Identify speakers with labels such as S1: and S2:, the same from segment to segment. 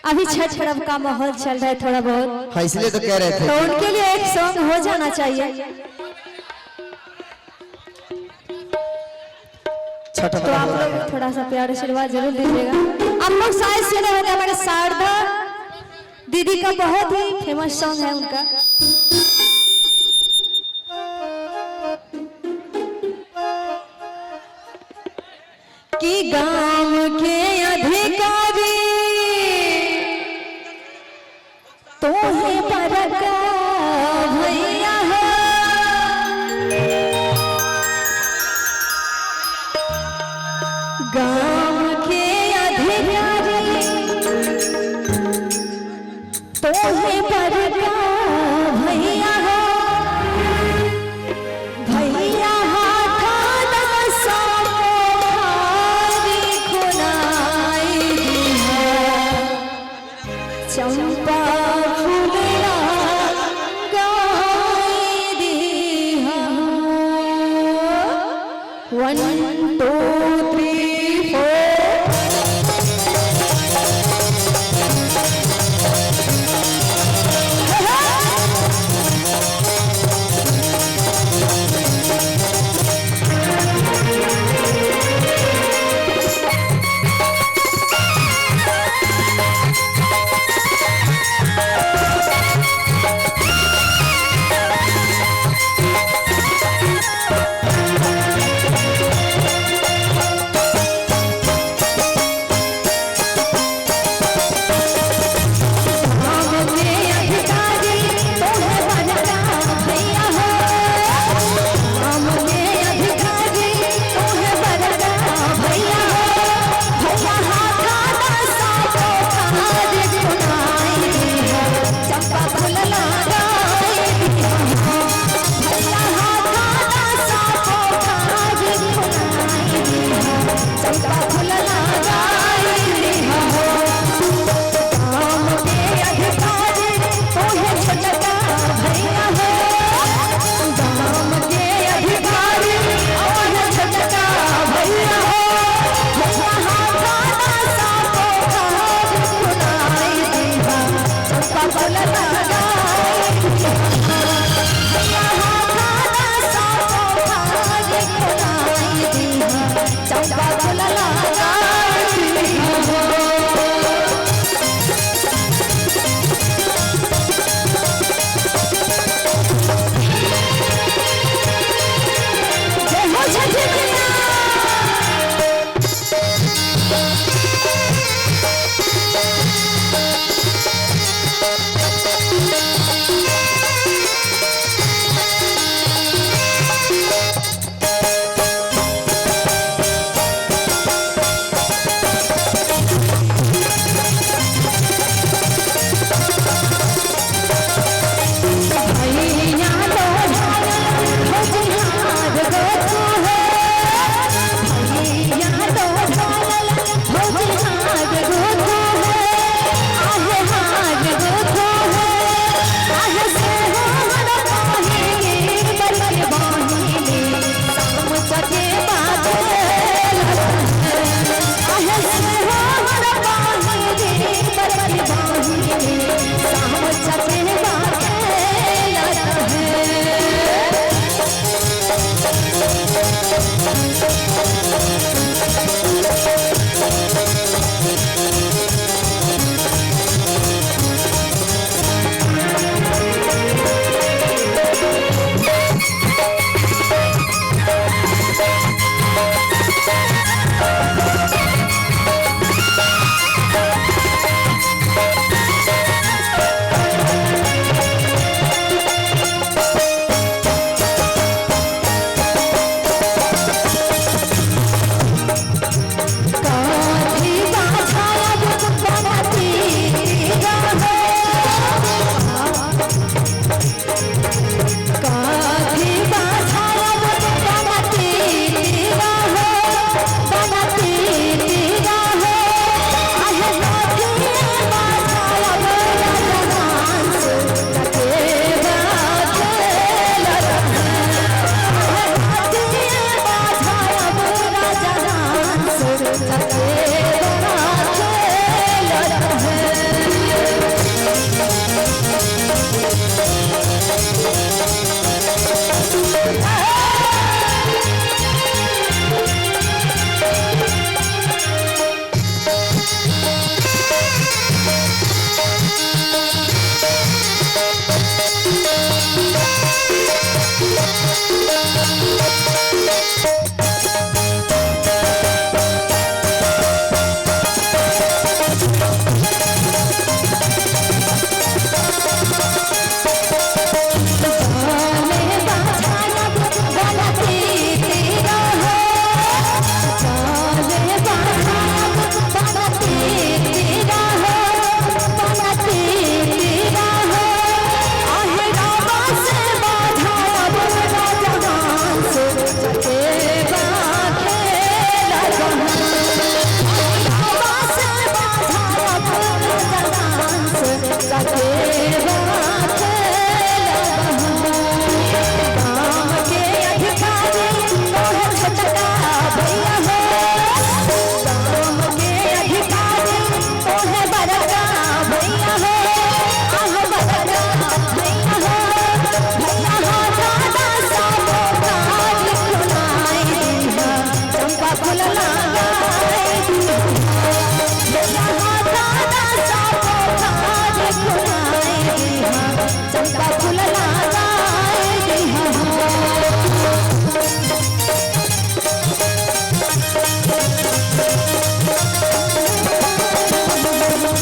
S1: अभी छठ पर्व का माहौल चल रहा है थोड़ा बहुत,
S2: हाँ इसलिए तो कह रहे थे
S1: तो उनके लिए एक सॉन्ग हो जाना चाहिए। तो आप लोग थोड़ा सा प्यार आशीर्वाद जरूर दीजिएगा। आप लोग शायद सुने होंगे हमारे शारदा दीदी का बहुत ही फेमस सॉन्ग है उनका। कि गांव के अधिकारी तो है परका भैया हो, गांव के अधिकारी तो है परका भैया हो, भैया चंपा फूलना गाय दिया। 1 2 3 4
S3: Hey!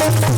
S1: हो